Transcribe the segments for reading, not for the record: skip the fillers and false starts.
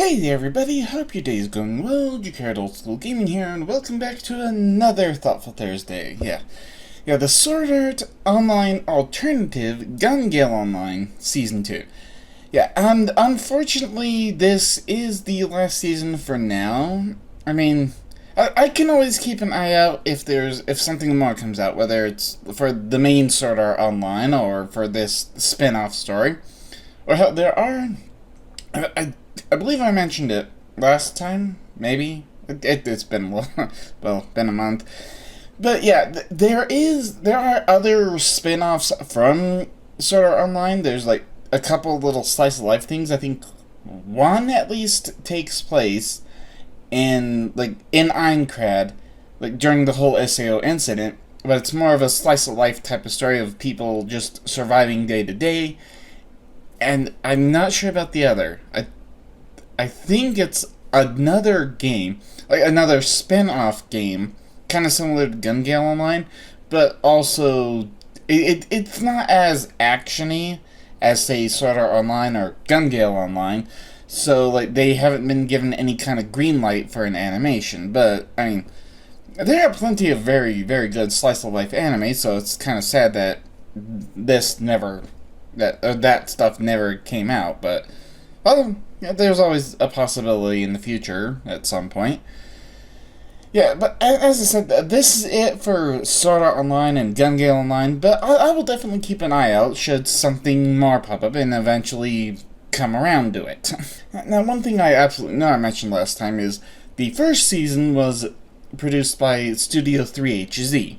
Hey there everybody, hope your day is going well. Jared Old School Gaming here, and welcome back to another Thoughtful Thursday. Yeah, the Sword Art Online Alternative Gale Online Season 2. Yeah, and unfortunately, this is the last season for now. I mean, I can always keep an eye out if something more comes out, whether it's for the main Sword Art Online or for this spin-off story. Or hell, there are... I believe I mentioned it last time, maybe? It's been, been a month. But yeah, there are other spin-offs from Sword Art Online. There's like a couple little slice of life things. I think one at least takes place in Aincrad, like during the whole SAO incident, but it's more of a slice of life type of story of people just surviving day to day. And I'm not sure about the other. I think it's another game, like another spin-off game, kind of similar to Gale Online, but also it's not as action-y as, say, Sword Art Online or Gale Online, so like they haven't been given any kind of green light for an animation. But I mean, there are plenty of very, very good slice-of-life anime, so it's kind of sad that that stuff never came out, but well, yeah, there's always a possibility in the future at some point. Yeah, but as I said, this is it for Sword Art Online and Gale Online, but I will definitely keep an eye out should something more pop up and eventually come around to it. Now, one thing I absolutely know I mentioned last time is the first season was produced by Studio 3HZ.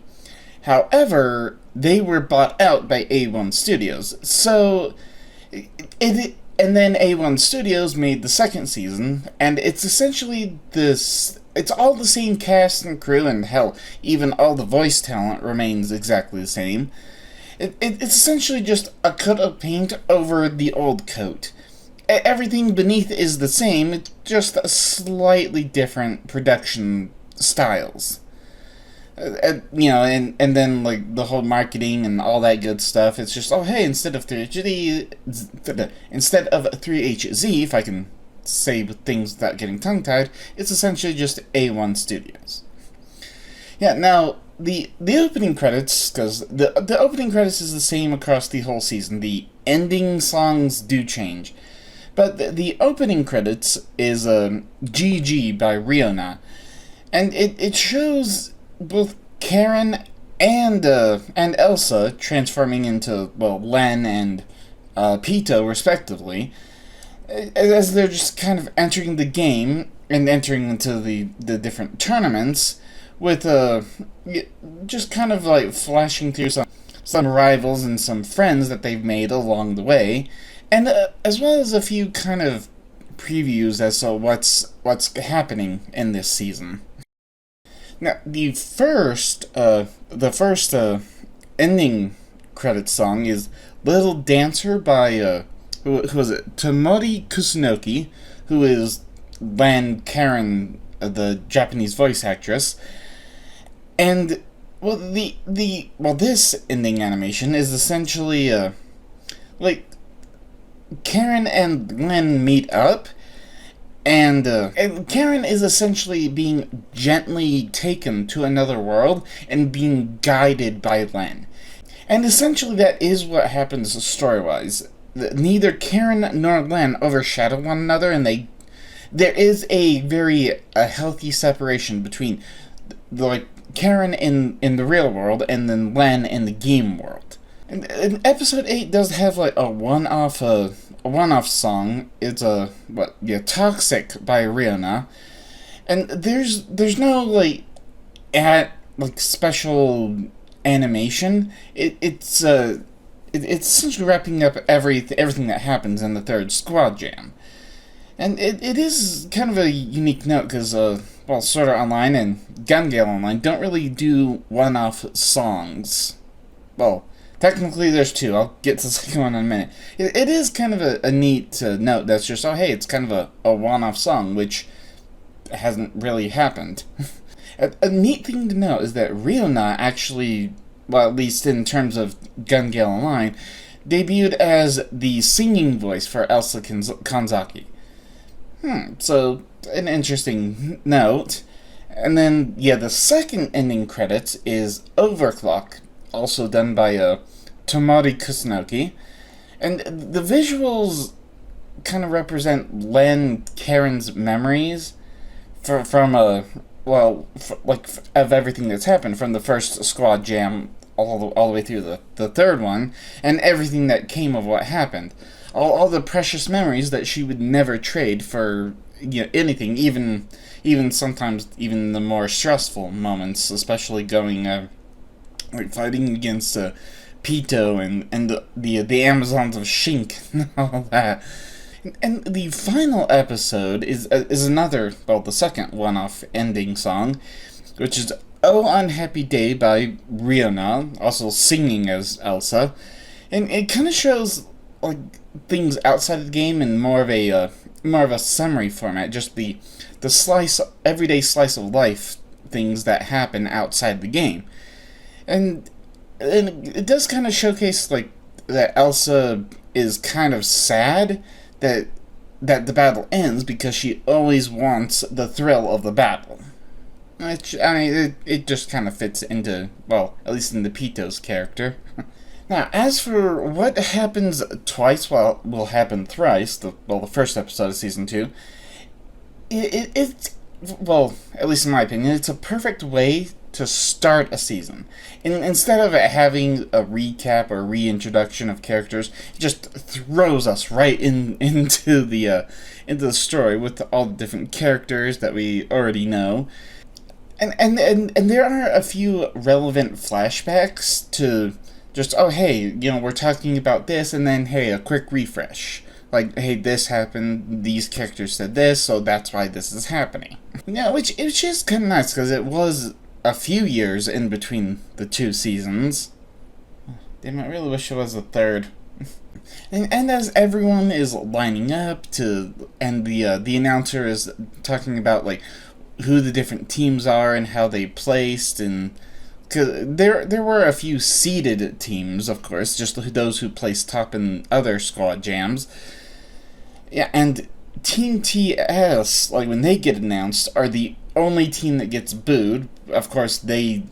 However, they were bought out by A1 Studios, so and then A1 Studios made the second season, and it's essentially it's all the same cast and crew, and hell, even all the voice talent remains exactly the same. It's essentially just a coat of paint over the old coat. Everything beneath is the same, it's just a slightly different production styles. And then like the whole marketing and all that good stuff, it's just, oh hey, instead of 3HZ, if I can say things without getting tongue-tied, it's essentially just A1 Studios. Yeah, now, the opening credits, because the opening credits is the same across the whole season. The ending songs do change. But the opening credits is GG by Riona. And it shows both Karen and Elsa transforming into, well, Len and Pito, respectively, as they're just kind of entering the game and entering into the different tournaments with just kind of like flashing through some rivals and some friends that they've made along the way, and as well as a few kind of previews as to what's happening in this season. Now, the first ending credits song is Little Dancer by, who was it? Tomori Kusunoki, who is Karen, the Japanese voice actress. And, well, this ending animation is essentially, like, Karen and Len meet up, and Karen is essentially being gently taken to another world and being guided by Len. And essentially that is what happens story-wise. Neither Karen nor Len overshadow one another, and there is a very healthy separation between like Karen in the real world and then Len in the game world. And episode 8 does have like a one-off song. It's Toxic by Riona, and there's no like special animation. It's essentially wrapping up everything that happens in the third Squad Jam, and it is kind of a unique note because Sword Art Online and Gale Online don't really do one-off songs. Well, technically, there's two. I'll get to the second one in a minute. It is kind of a neat note that's just, oh, hey, it's kind of a one-off song, which hasn't really happened. A neat thing to note is that Riona actually, well, at least in terms of Gale Online, debuted as the singing voice for Elsa Kanzaki. So, an interesting note. And then, yeah, the second ending credits is Overclock, also done by Tomari Kusunoki. And the visuals kind of represent Len Karen's memories from of everything that's happened from the first squad jam all the way through the third one, and everything that came of what happened. All the precious memories that she would never trade for anything, even sometimes even the more stressful moments, especially going fighting against Pito and the Amazons of Shink and all that. And the final episode is another, the second one-off ending song, which is "Oh Unhappy Day" by Riona, also singing as Elsa, and it kind of shows like things outside of the game in more of a summary format, just the everyday slice of life things that happen outside the game, and it does kind of showcase like that Elsa is kind of sad that the battle ends because she always wants the thrill of the battle. Which, I mean, it just kind of fits into, at least in the Pito's character. Now, as for what happens twice, will happen thrice, the first episode of Season 2, it's, at least in my opinion, it's a perfect way to start a season. Instead of it having a recap or reintroduction of characters, it just throws us right into the story with all the different characters that we already know. And there are a few relevant flashbacks to just, hey, we're talking about this, and then, hey, a quick refresh. Like, hey, this happened, these characters said this, so that's why this is happening. Which is kind of nice, because it was a few years in between the two seasons. Damn, I really wish it was a third. And as everyone is lining up and the announcer is talking about, like, who the different teams are and how they placed, and cause there were a few seeded teams, of course, just those who placed top in other squad jams. Yeah, and Team TS, like when they get announced, are the only team that gets booed. Of course, they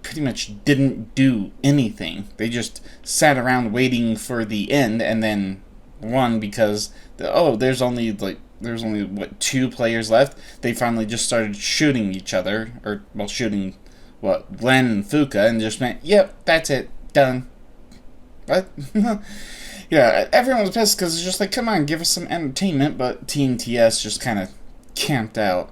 pretty much didn't do anything. They just sat around waiting for the end, and then won because there's only 2 players left. They finally just started shooting each other, or shooting Len and Fuka, and just went, yep, that's it, done. What? Yeah, everyone was pissed because it's just like, come on, give us some entertainment, but Team TS just kind of camped out.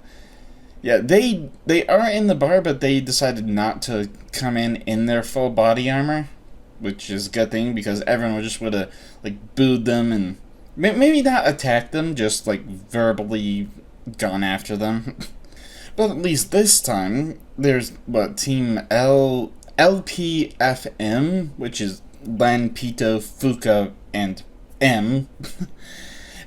Yeah, they are in the bar, but they decided not to come in their full body armor, which is a good thing because everyone just would have booed them and maybe not attacked them, just verbally gone after them. But at least this time there's Team LPFM, which is Len, Pito, Fuka, and M.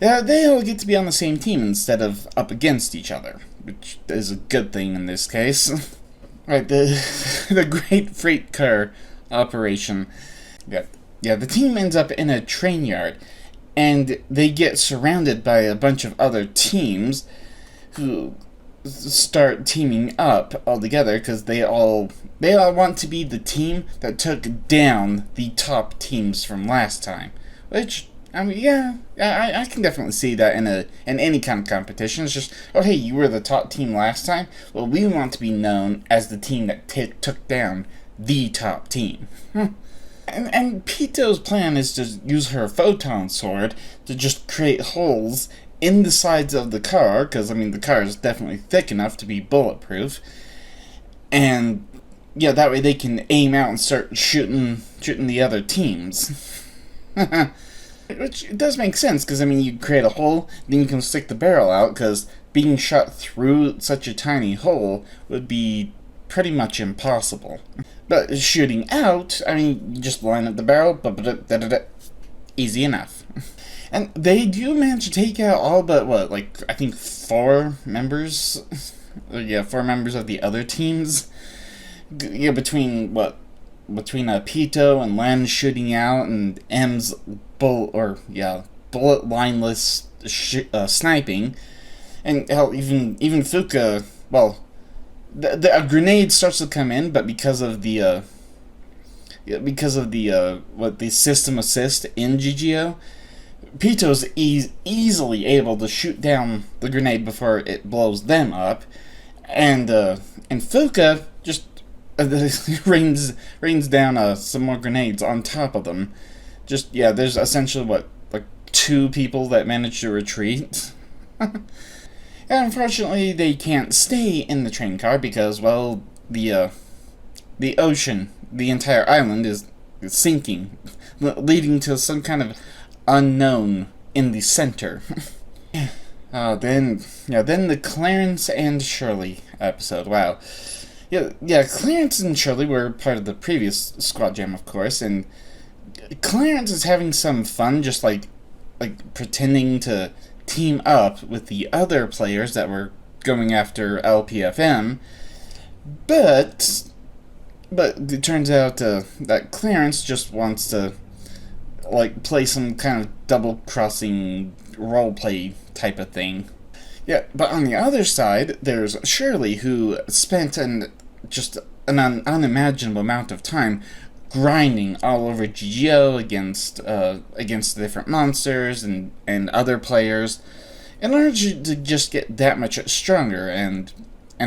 They all get to be on the same team instead of up against each other, which is a good thing in this case. Right, the Great Freight Car operation. Yeah, the team ends up in a train yard, and they get surrounded by a bunch of other teams who start teaming up all together because they all want to be the team that took down the top teams from last time. Which, I mean, yeah, I can definitely see that in any kind of competition. It's just, hey, you were the top team last time. Well, we want to be known as the team that took down the top team. And Pito's plan is to use her photon sword to just create holes in the sides of the car, because, I mean, the car is definitely thick enough to be bulletproof. And, yeah, that way they can aim out and start shooting the other teams. Which does make sense, because, I mean, you create a hole, then you can stick the barrel out, because being shot through such a tiny hole would be pretty much impossible. But shooting out, I mean, you just line up the barrel, easy enough. And they do manage to take out all but, I think 4 members? 4 members of the other teams. Yeah, between Pito and Len shooting out, and M's bullet lineless sniping. And hell, even Fuka, well, a grenade starts to come in, but because of the system assist in GGO, Pito's easily able to shoot down the grenade before it blows them up, and Fuka just rains down some more grenades on top of them. Just, yeah, there's essentially like 2 people that manage to retreat. And unfortunately, they can't stay in the train car because, well, the ocean, the entire island is sinking, leading to some kind of unknown in the center. Then the Clarence and Shirley episode. Wow. Yeah, Clarence and Shirley were part of the previous Squad Jam, of course, and Clarence is having some fun, just like pretending to team up with the other players that were going after LPFM, but it turns out that Clarence just wants to play some kind of double-crossing roleplay type of thing. Yeah, but on the other side, there's Shirley, who spent an unimaginable amount of time grinding all over GGO against the different monsters and other players in order to just get that much stronger and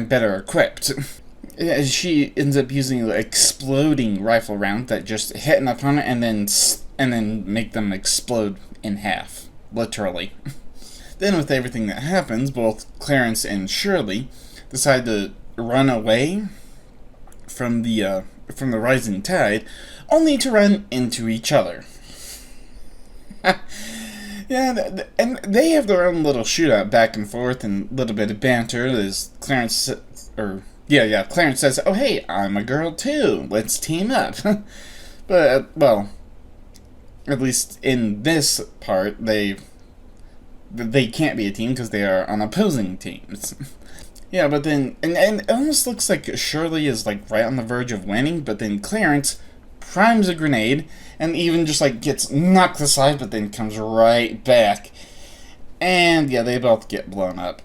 better equipped. She ends up using an exploding rifle round that just hit an opponent and then make them explode in half, literally. Then with everything that happens, both Clarence and Shirley decide to run away from the rising tide, only to run into each other. Yeah, and they have their own little shootout back and forth and a little bit of banter as Clarence says, "Oh hey, I'm a girl too. Let's team up." But well, at least in this part, they can't be a team because they are on opposing teams. Yeah, but then and it almost looks like Shirley is right on the verge of winning, but then Clarence primes a grenade and even just gets knocked aside, but then comes right back, and yeah, they both get blown up.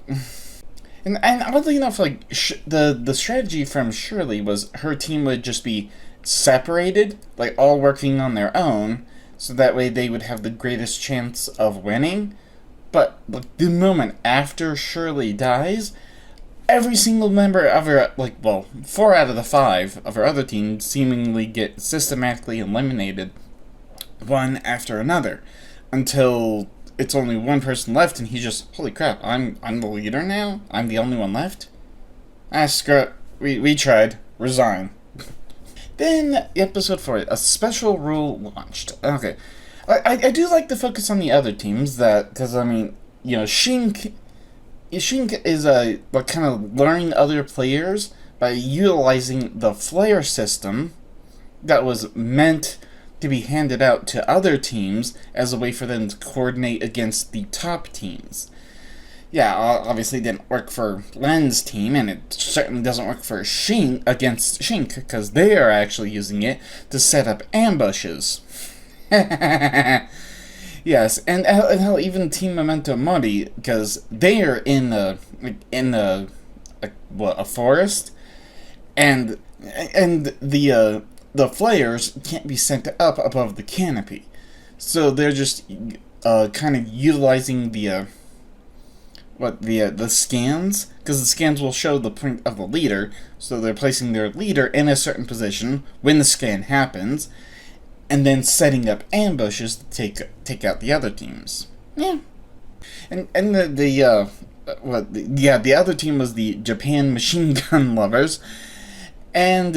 And oddly enough, the strategy from Shirley was her team would just be separated, all working on their own, so that way they would have the greatest chance of winning. But the moment after Shirley dies, every single member of her, 4 out of the 5 of her other team seemingly get systematically eliminated, one after another, until it's only one person left, and he's just, holy crap, I'm the leader now? I'm the only one left? Screw it. We tried. Resign. Then, episode 4, a special rule launched. Okay. I do like the focus on the other teams, because, Shink is kind of luring other players by utilizing the flare system that was meant to be handed out to other teams as a way for them to coordinate against the top teams. Yeah, obviously it didn't work for Len's team, and it certainly doesn't work for against Shink, because they are actually using it to set up ambushes. Yes, and hell, even Team Memento Mori, because they are in a forest, and the flares can't be sent up above the canopy, so they're just kind of utilizing the scans, because the scans will show the point of the leader, so they're placing their leader in a certain position when the scan happens, and then setting up ambushes to take out the other teams. Yeah, and the other team was the Japan Machine Gun Lovers, and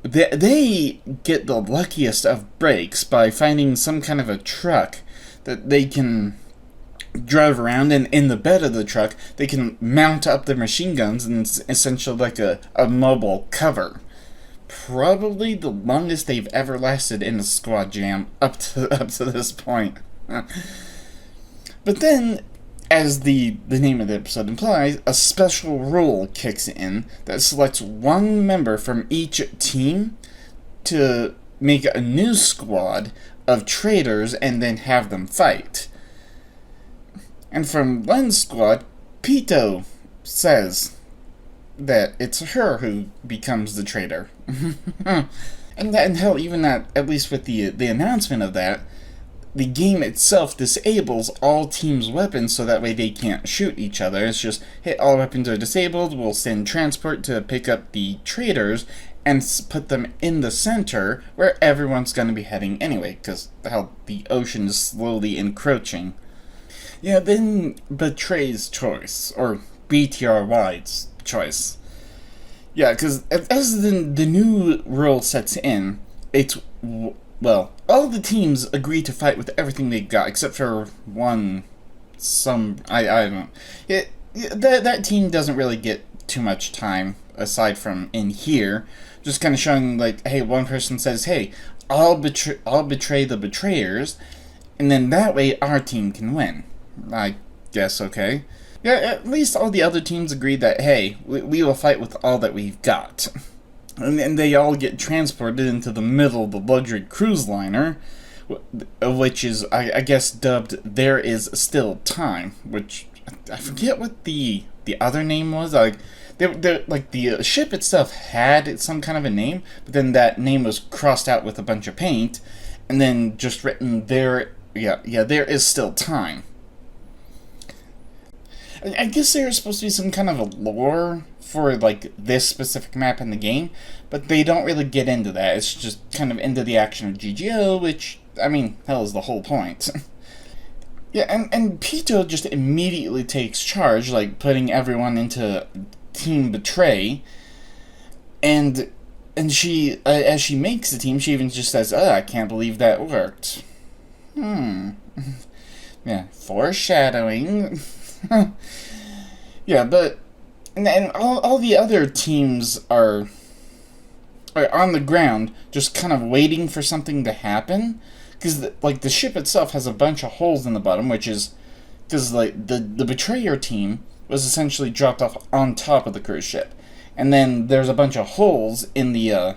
they get the luckiest of breaks by finding some kind of a truck that they can drive around, and in the bed of the truck they can mount up their machine guns, and it's essentially like a mobile cover. Probably the longest they've ever lasted in a squad jam up to this point. But then, as the name of the episode implies, a special rule kicks in that selects one member from each team to make a new squad of traitors and then have them fight. And from Len's squad, Pito says that it's her who becomes the traitor. And hell, even at least with the announcement of that, the game itself disables all teams' weapons so that way they can't shoot each other. It's just, hey, all weapons are disabled, we'll send transport to pick up the traitors and put them in the center where everyone's going to be heading anyway, because hell, the ocean is slowly encroaching. Yeah, then Betray's choice, or BTRY's choice. Yeah, because as the new rule sets in, it's, well, all the teams agree to fight with everything they got, except for one, I don't know. That team doesn't really get too much time, aside from in here, just kind of showing, like, hey, one person says, hey, I'll betray the betrayers, and then that way our team can win. I guess, okay. Yeah, at least all the other teams agree that, hey, we will fight with all that we've got. And they all get transported into the middle of the luxury cruise liner, which is, I guess, dubbed There Is Still Time, which, I forget what the other name was. Like, the ship itself had some kind of a name, but then that name was crossed out with a bunch of paint, and then just written there is still time. I guess there's supposed to be some kind of a lore for, like, this specific map in the game, but they don't really get into that. It's just kind of into the action of GGO, which, I mean, hell is the whole point. Yeah, and Pito just immediately takes charge, like, putting everyone into Team Betray, and she, as she makes the team, she even just says, oh, I can't believe that worked. Yeah, foreshadowing. Yeah, but and all the other teams are on the ground, just kind of waiting for something to happen, because the ship itself has a bunch of holes in the bottom, which is because like the betrayer team was essentially dropped off on top of the cruise ship, and then there's a bunch of holes in the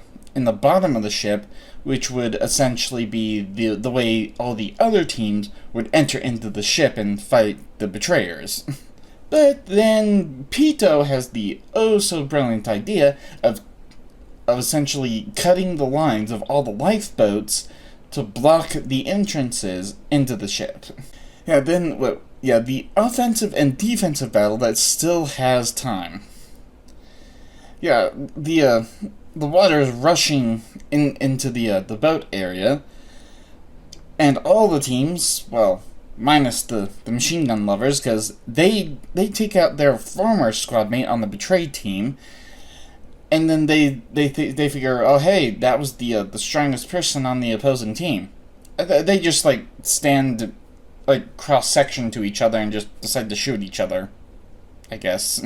bottom of the ship, which would essentially be the way all the other teams would enter into the ship and fight the betrayers. But then Pito has the oh-so-brilliant idea of essentially cutting the lines of all the lifeboats to block the entrances into the ship. Yeah, then, the offensive and defensive battle that still has time. Yeah, the water is rushing into the boat area, and all the teams, well, minus the machine gun lovers, because they take out their former squad mate on the betrayed team, and then they figure, oh hey, that was the strongest person on the opposing team. They just like stand like cross section to each other and just decide to shoot each other, I guess.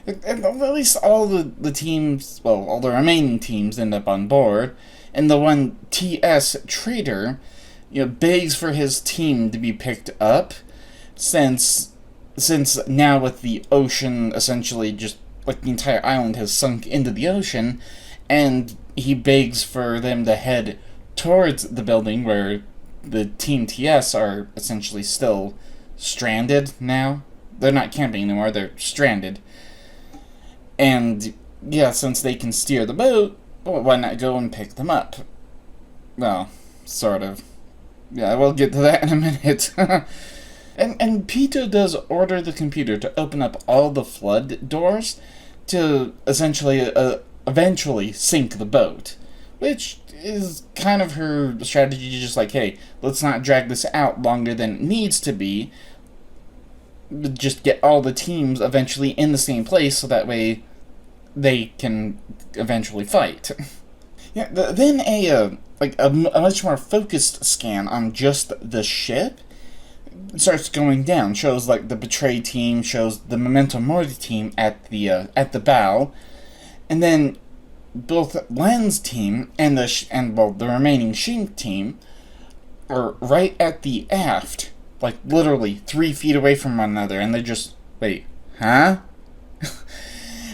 And at least all the teams, well, all the remaining teams end up on board, and the one TS traitor, begs for his team to be picked up, since now with the ocean essentially just, like, the entire island has sunk into the ocean, and he begs for them to head towards the building where the Team TS are essentially still stranded now. They're not camping anymore, they're stranded. And, yeah, since they can steer the boat, well, why not go and pick them up? Well, sort of. Yeah, we'll get to that in a minute. And Pito does order the computer to open up all the flood doors to essentially, eventually sink the boat. Which is kind of her strategy, just like, hey, let's not drag this out longer than it needs to be. Just get all the teams eventually in the same place so that way they can eventually fight. Yeah, then a much more focused scan on just the ship starts going down. Shows like the Betray team, shows the Memento Mori team at the bow, and then both Len's team and the remaining Shink team are right at the aft, like literally 3 feet away from one another, and they're just, wait, huh?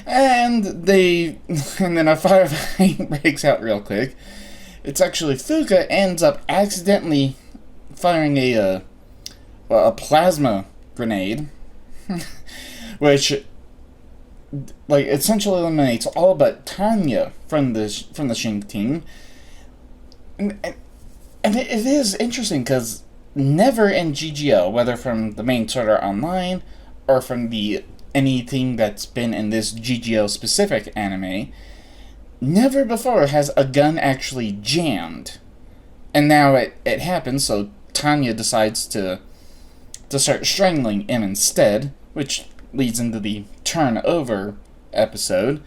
and then a firefight breaks out real quick. It's actually Fuka ends up accidentally firing a plasma grenade, which, like, essentially eliminates all but Tanya from the Shink team. And it is interesting because never in GGO, whether from the main Sword Art Online or from the anything that's been in this GGO specific anime, never before has a gun actually jammed. And now it happens, so Tanya decides to start strangling him instead, which leads into the turnover episode.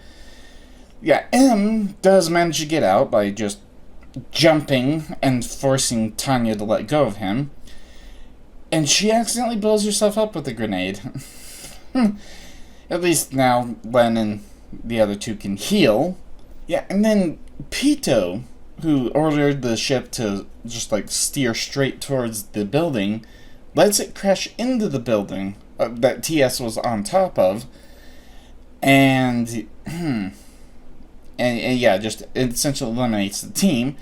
Yeah, M does manage to get out by just jumping and forcing Tanya to let go of him. And she accidentally blows herself up with a grenade. At least now Len and the other two can heal. Yeah, and then Pito, who ordered the ship to just like steer straight towards the building, lets it crash into the building that TS was on top of, and yeah, just essentially eliminates the team.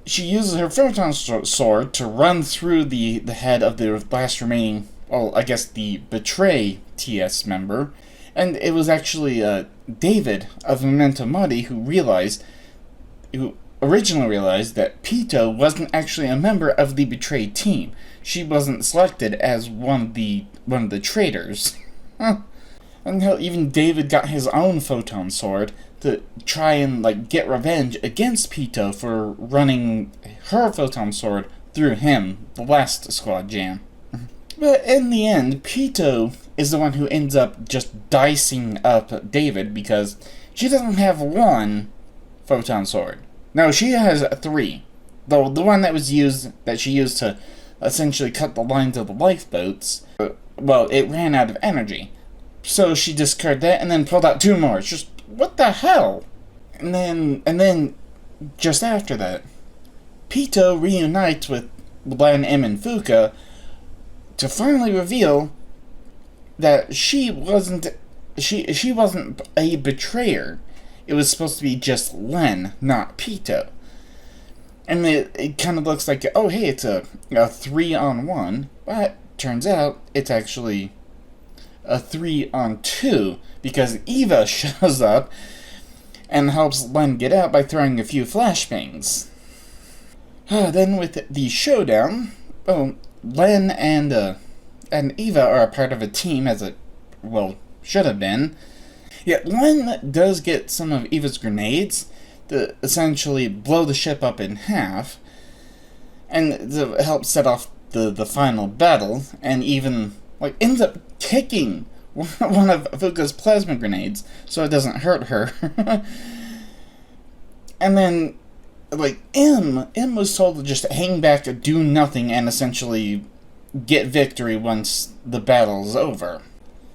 She uses her photon sword to run through the head of the last remaining, well, I guess the Betray TS member, and it was actually David of Memento Mori who originally realized that Pito wasn't actually a member of the Betray team. She wasn't selected as one of the traitors. And hell, even David got his own photon sword to try and like get revenge against Pito for running her photon sword through him the last squad jam. But in the end, Pito is the one who ends up just dicing up David because she doesn't have one photon sword. No, she has 3. Though the one that she used to essentially cut the lines of the lifeboats, well, it ran out of energy. So she discarded that and then pulled out 2 more. It's just, what the hell? And then just after that, Pito reunites with Len, M, and Fuka to finally reveal that she wasn't a betrayer. It was supposed to be just Len, not Pito. And it kind of looks like, oh hey, it's a 3-on-1, but turns out it's actually a 3-on-2, because Eva shows up and helps Len get out by throwing a few flashbangs. Then with the showdown, Len and Eva are a part of a team, as it, well, should have been. Yet Len does get some of Eva's grenades to essentially blow the ship up in half, and to help set off the final battle, and even like ends up kicking one of Fuka's plasma grenades so it doesn't hurt her. And then like M was told to just hang back, do nothing, and essentially get victory once the battle's over.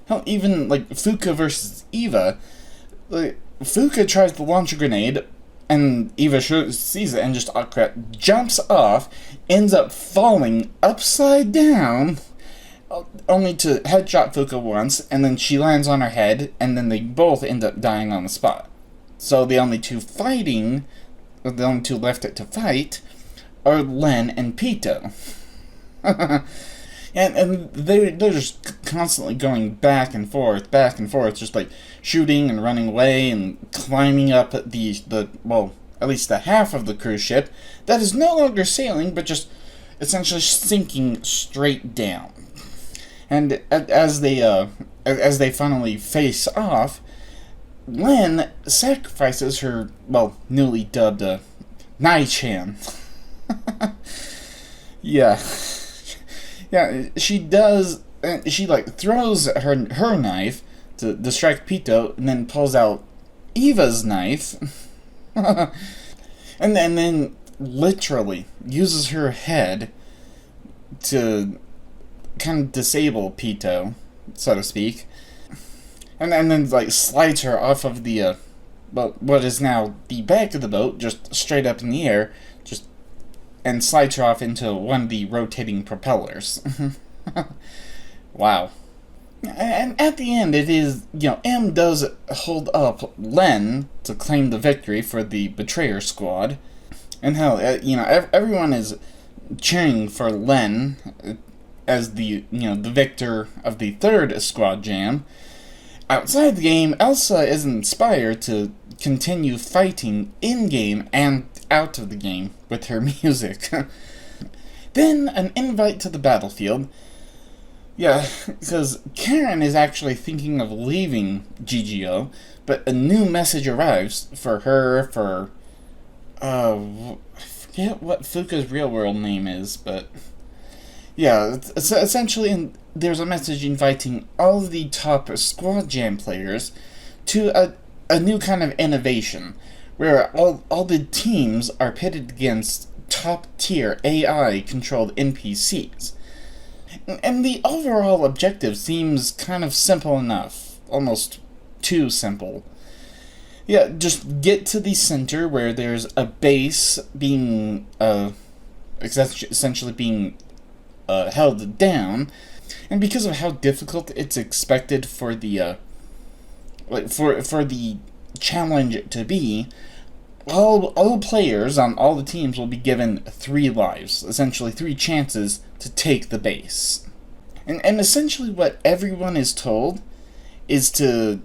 Hell, even like Fuka versus Eva, like, Fuka tries to launch a grenade, and Eva sees it and just jumps off, ends up falling upside down, only to headshot Fuka once, and then she lands on her head, and then they both end up dying on the spot. So the only two left to fight are Len and Pito. And they're just constantly going back and forth, just like shooting and running away and climbing up well, at least the half of the cruise ship that is no longer sailing, but just essentially sinking straight down. And as they finally face off, Len sacrifices her, well, newly dubbed Nai-chan. Yeah. Yeah, she does. She like throws her knife to distract Pito, and then pulls out Eva's knife, and then literally uses her head to kind of disable Pito, so to speak, and then like slides her off of the what is now the back of the boat, just straight up in the air, and slides her off into one of the rotating propellers. Wow. And at the end, it is, M does hold up Len to claim the victory for the Betrayer squad. And hell, everyone is cheering for Len as the the victor of the third squad jam. Outside the game, Elsa is inspired to continue fighting in-game and out of the game with her music. Then, an invite to the battlefield. Yeah, because Karen is actually thinking of leaving GGO, but a new message arrives for her, I forget what Fuka's real-world name is, but yeah, it's essentially there's a message inviting all of the top Squad Jam players to a new kind of innovation, where all the teams are pitted against top-tier AI-controlled NPCs. And the overall objective seems kind of simple enough, almost too simple. Yeah, just get to the center where there's a base being, essentially being held down, and because of how difficult it's expected for the, for the challenge to be, all players on all the teams will be given 3 lives, essentially 3 chances to take the base. And essentially what everyone is told is to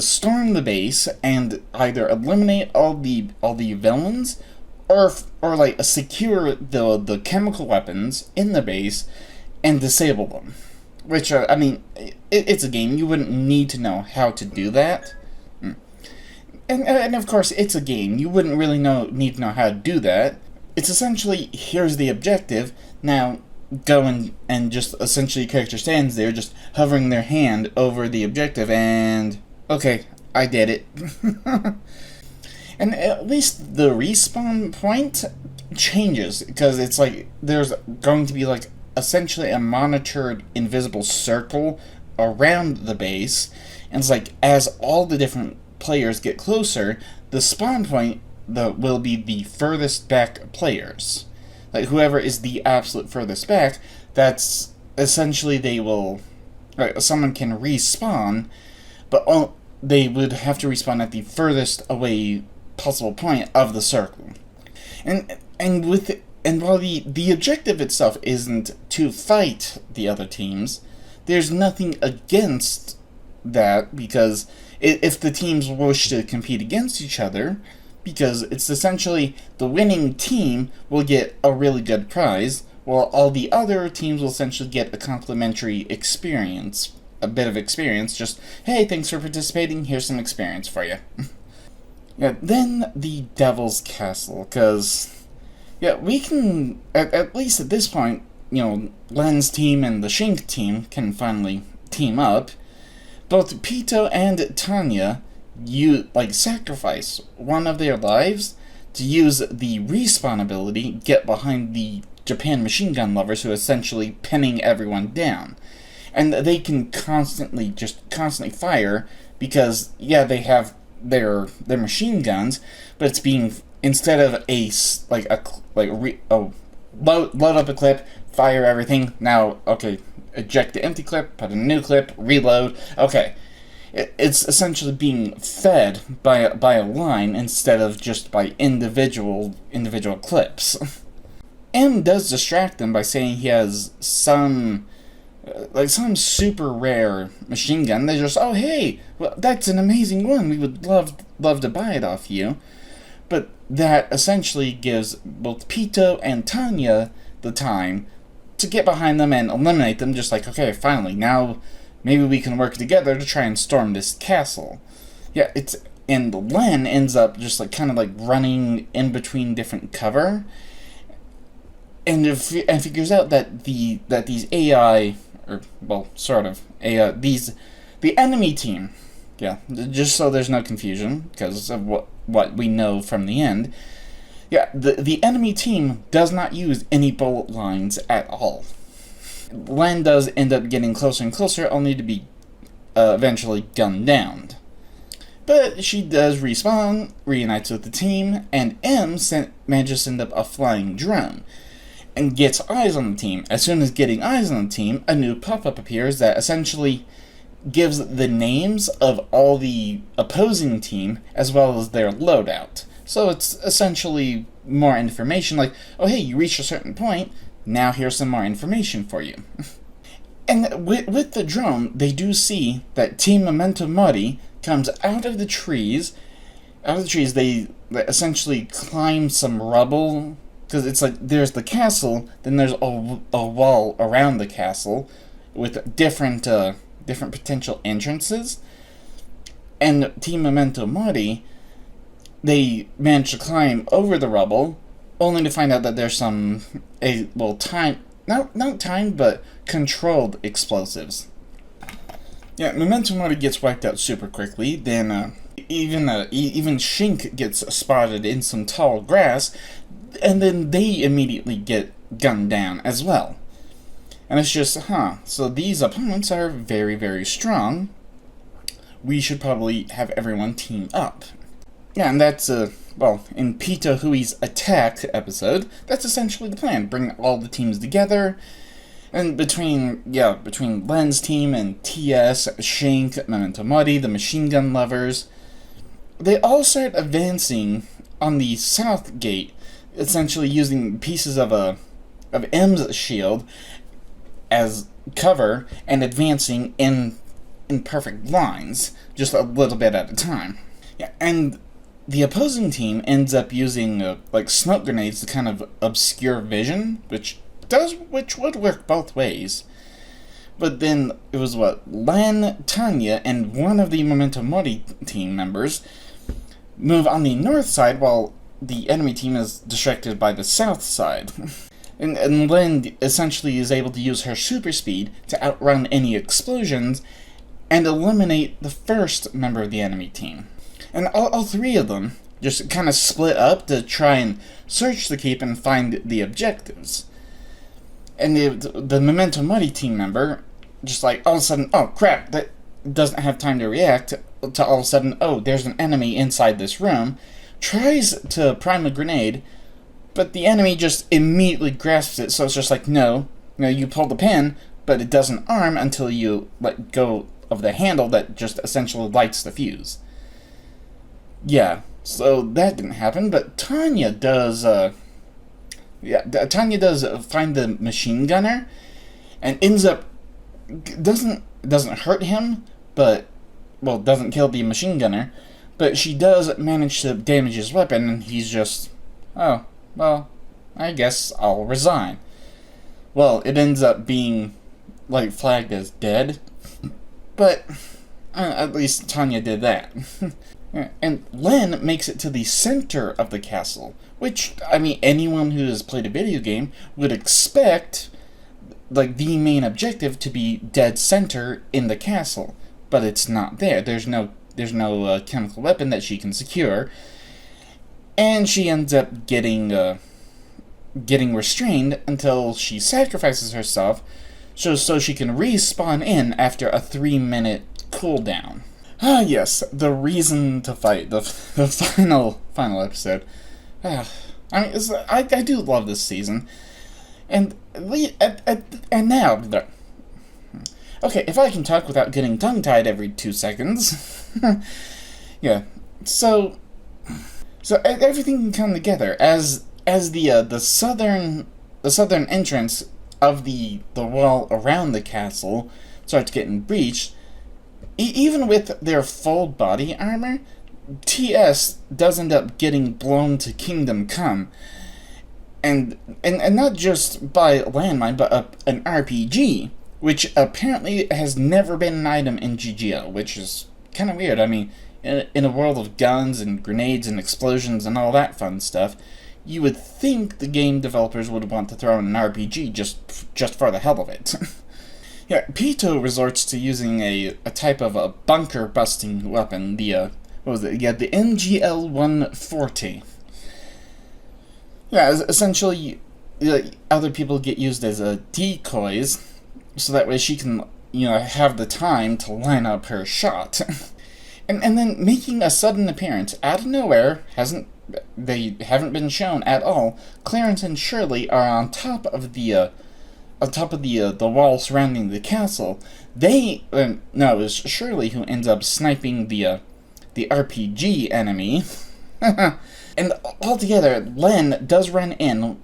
storm the base and either eliminate all the villains or like secure the chemical weapons in the base and disable them. Which I mean, it's a game, you wouldn't need to know how to do that. And of course, it's a game. You wouldn't really need to know how to do that. It's essentially, here's the objective. Now, go and just essentially your character stands there, just hovering their hand over the objective, and okay, I did it. And at least the respawn point changes, because it's like there's going to be like essentially a monitored invisible circle around the base, and it's like as all the different players get closer, the spawn point will be the furthest back players. Like whoever is the absolute furthest back, that's essentially someone can respawn, but they would have to respawn at the furthest away possible point of the circle. And while the objective itself isn't to fight the other teams, there's nothing against that, because if the teams wish to compete against each other, because it's essentially the winning team will get a really good prize, while all the other teams will essentially get a complimentary experience, a bit of experience, just, hey, thanks for participating, here's some experience for you. Yeah, then the Devil's Castle, because, yeah, we can, at least at this point, Len's team and the Shink team can finally team up. Both Pito and Tanya sacrifice one of their lives to use the respawn ability, get behind the Japan machine gun lovers who are essentially pinning everyone down. And they can constantly fire, because yeah, they have their machine guns, but it's being, instead of load up a clip, fire everything, now okay, eject the empty clip, put in a new clip, reload, okay. It's essentially being fed by a line instead of just by individual clips. M does distract them by saying he has some super rare machine gun. They're just, oh hey, well, that's an amazing one, we would love to buy it off you. But that essentially gives both Pito and Tanya the time to get behind them and eliminate them, just like, okay, finally, now maybe we can work together to try and storm this castle. Yeah, and Len ends up just kind of running in between different cover, and figures out that these AI, or well, sort of AI, the enemy team, yeah, just so there's no confusion because of what we know from the end. Yeah, the enemy team does not use any bullet lines at all. Len does end up getting closer and closer, only to be eventually gunned down. But she does respawn, reunites with the team, and M manages to send up a flying drone, and gets eyes on the team. As soon as getting eyes on the team, a new pop-up appears that essentially gives the names of all the opposing team, as well as their loadout. So it's essentially more information, like, oh hey, you reached a certain point, Now here's some more information for you. And with the drone, they do see that Team Memento Mori comes out of the trees. Out of the trees, they essentially climb some rubble, because it's like there's the castle, then there's a wall around the castle with different potential entrances. And Team Memento Mori, they manage to climb over the rubble, only to find out that there's not timed, but controlled explosives. Yeah, Memento Mori gets wiped out super quickly. Then even Shink gets spotted in some tall grass, and then they immediately get gunned down as well. And it's just, so these opponents are very, very strong. We should probably have everyone team up. Yeah, and that's, in Pito Hui's attack episode, that's essentially the plan. Bring all the teams together, and between Len's team and TS, Shink, Memento Mori, the machine gun lovers, they all start advancing on the south gate, essentially using pieces of M's shield as cover and advancing in perfect lines, just a little bit at a time. Yeah, and the opposing team ends up using smoke grenades to kind of obscure vision, which would work both ways. But then it was Len, Tanya, and one of the Memento Mori team members move on the north side while the enemy team is distracted by the south side. And Len essentially is able to use her super speed to outrun any explosions and eliminate the first member of the enemy team. And all three of them just kind of split up to try and search the keep and find the objectives. And the Memento Mori team member, just all of a sudden, oh crap, that doesn't have time to react, to all of a sudden, oh, there's an enemy inside this room, tries to prime a grenade, but the enemy just immediately grasps it, so it's just like, no, you pull the pin, but it doesn't arm until you let go of the handle that just essentially lights the fuse. Yeah, so that didn't happen, but Tanya does find the machine gunner, and ends up, doesn't hurt him, but, doesn't kill the machine gunner, but she does manage to damage his weapon, and he's just, oh, well, I guess I'll resign. Well, it ends up being, flagged as dead, but at least Tanya did that. And Len makes it to the center of the castle, which, anyone who has played a video game would expect, the main objective to be dead center in the castle, but it's not there. There's no chemical weapon that she can secure, and she ends up getting restrained until she sacrifices herself so she can respawn in after a 3-minute cooldown. Ah, yes, the reason to fight, the final episode. I do love this season, and now, okay, if I can talk without getting tongue-tied every 2 seconds, yeah. So everything can come together as the southern entrance of the wall around the castle starts getting breached. Even with their full body armor, TS does end up getting blown to Kingdom Come, and not just by landmine, but an RPG, which apparently has never been an item in GGO, which is kind of weird. In a world of guns and grenades and explosions and all that fun stuff, you would think the game developers would want to throw in an RPG just for the hell of it. Yeah, Pito resorts to using a type of a bunker-busting weapon, the MGL-140. Yeah, essentially, other people get used as decoys, so that way she can, have the time to line up her shot. and then making a sudden appearance out of nowhere, they haven't been shown at all, Clarence and Shirley are on top of the wall surrounding the castle. It was Shirley who ends up sniping the RPG enemy. And altogether, Len does run in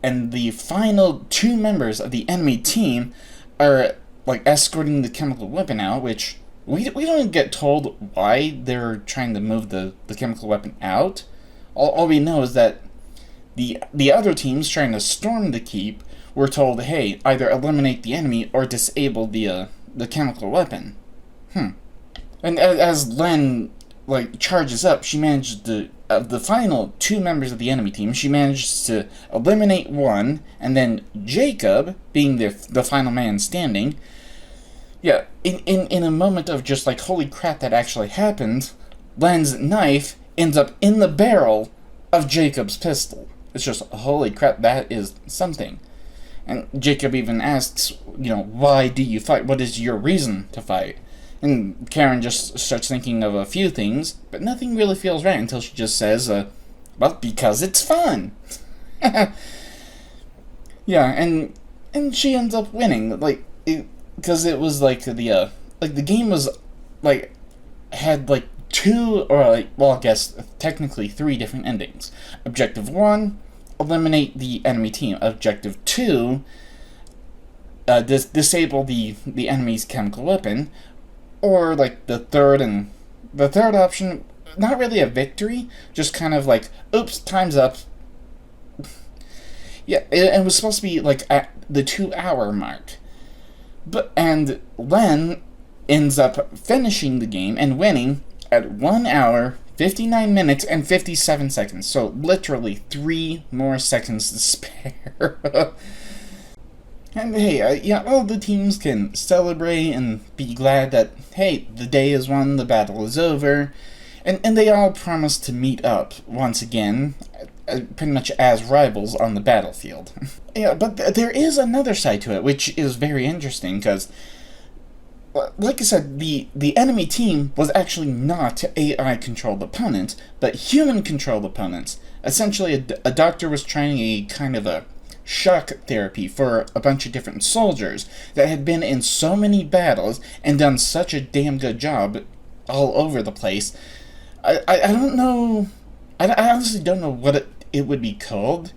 and the final two members of the enemy team are like escorting the chemical weapon out, which we don't get told why they're trying to move the chemical weapon out. All we know is that the other teams trying to storm the keep were told, hey, either eliminate the enemy or disable the chemical weapon. And as Len charges up, she managed to, of the final two members of the enemy team, she managed to eliminate one, and then Jacob, being the final man standing, yeah, in a moment of just holy crap, that actually happened, Len's knife ends up in the barrel of Jacob's pistol. It's just, holy crap, that is something. And Jacob even asks, why do you fight? What is your reason to fight? And Karen just starts thinking of a few things, but nothing really feels right until she just says, well, because it's fun. Yeah, and she ends up winning, because it was the game was had two, or I guess technically three different endings. Objective 1, eliminate the enemy team. Objective 2, disable the enemy's chemical weapon. Or the third option, not really a victory, just kind of oops, time's up. Yeah, it was supposed to be at the 2-hour mark. And Len ends up finishing the game and winning at 1 hour, 59 minutes, and 57 seconds. So literally 3 more seconds to spare. And hey, all the teams can celebrate and be glad that, hey, the day is won, the battle is over, and they all promise to meet up once again, pretty much as rivals on the battlefield. Yeah, but there is another side to it, which is very interesting, because, like I said, the enemy team was actually not AI-controlled opponents, but human-controlled opponents. Essentially, a doctor was trying a kind of a shock therapy for a bunch of different soldiers that had been in so many battles and done such a damn good job all over the place. I don't know. I honestly don't know what it would be called.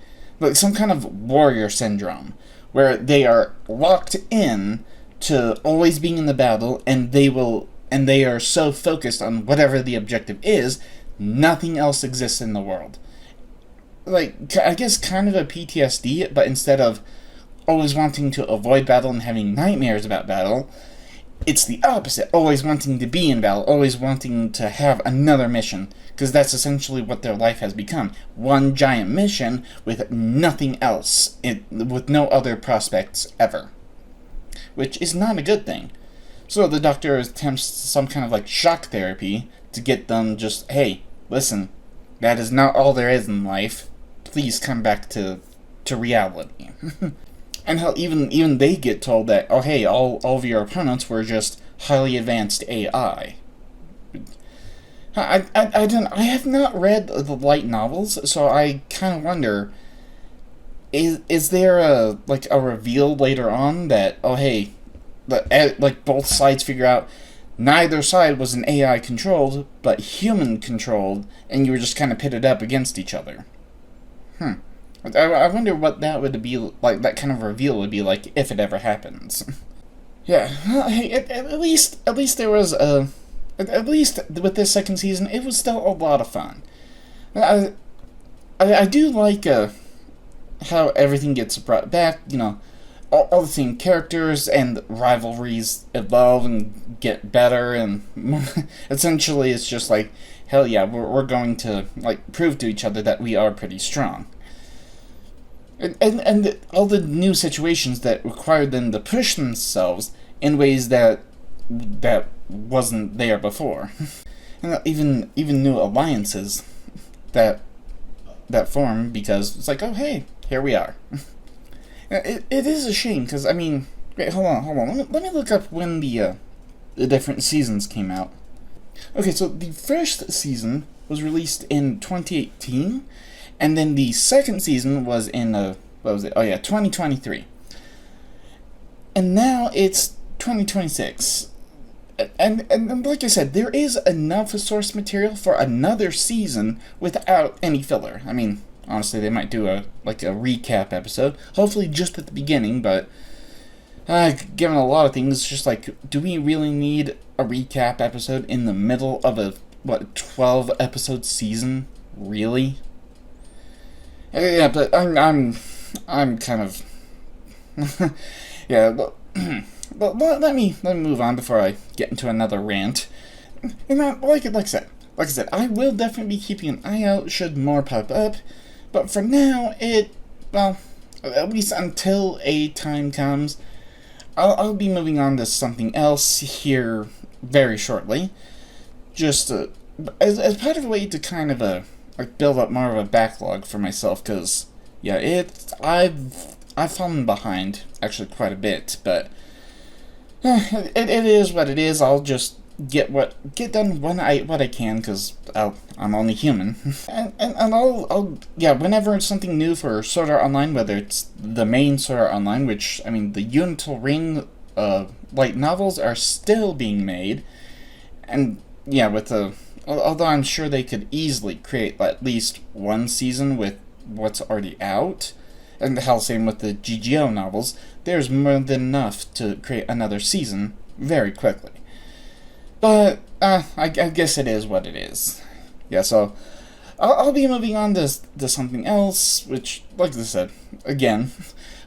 Some kind of warrior syndrome, where they are locked in to always being in the battle, and they are so focused on whatever the objective is, nothing else exists in the world. I guess kind of a PTSD, but instead of always wanting to avoid battle and having nightmares about battle, it's the opposite. Always wanting to be in battle, always wanting to have another mission, because that's essentially what their life has become. One giant mission with nothing else, with no other prospects ever. Which is not a good thing. So the doctor attempts some kind of shock therapy to get them just, hey, listen, that is not all there is in life. Please come back to reality. And how even they get told that, oh hey, all of your opponents were just highly advanced AI. I have not read the light novels, so I kind of wonder, is there a reveal later on that, oh hey, both sides figure out neither side was an AI controlled, but human controlled, and you were just kind of pitted up against each other. I wonder what that would be like. That kind of reveal would be like if it ever happens. Yeah, well, hey, at least there was at least with this second season, it was still a lot of fun. I do like how everything gets brought back. All the same characters and rivalries evolve and get better, and essentially it's just hell yeah, we're going to prove to each other that we are pretty strong. And all the new situations that required them to push themselves in ways that wasn't there before. And even new alliances that form, because it's oh hey, here we are. It is a shame, because wait, hold on. Let me look up when the different seasons came out. Okay, so the first season was released in 2018, and then the second season was in, 2023. And now it's 2026. And like I said, there is enough source material for another season without any filler. honestly, they might do a recap episode. Hopefully just at the beginning, but given a lot of things, just like, do we really need a recap episode in the middle of a, 12 episode season? Really? Yeah, but I'm kind of yeah, but let me move on before I get into another rant. And like I said, I will definitely be keeping an eye out should more pop up. But for now, at least until a time comes, I'll be moving on to something else here very shortly. Just as part of a way to kind of build up more of a backlog for myself, because yeah, I've fallen behind actually quite a bit, but it is what it is. I'll just get done what I can, because I'm only human. and I'll whenever it's something new for Sword Art Online, whether it's the main Sword Art Online, which I mean the Unital Ring light novels are still being made, and yeah, with although I'm sure they could easily create at least one season with what's already out. And the hell, same with the GGO novels. There's more than enough to create another season very quickly. But I guess it is what it is. Yeah, so I'll be moving on to something else, which, like I said, again,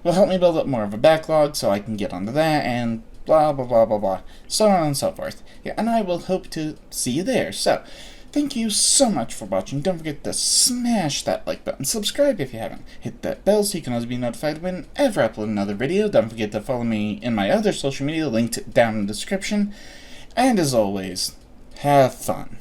will help me build up more of a backlog so I can get onto that, and blah blah blah blah blah, so on and so forth. Yeah, and I will hope to see you there. So, thank you so much for watching. Don't forget to smash that like button, subscribe if you haven't, hit that bell so you can always be notified whenever I upload another video. Don't forget to follow me in my other social media linked down in the description. And as always, have fun.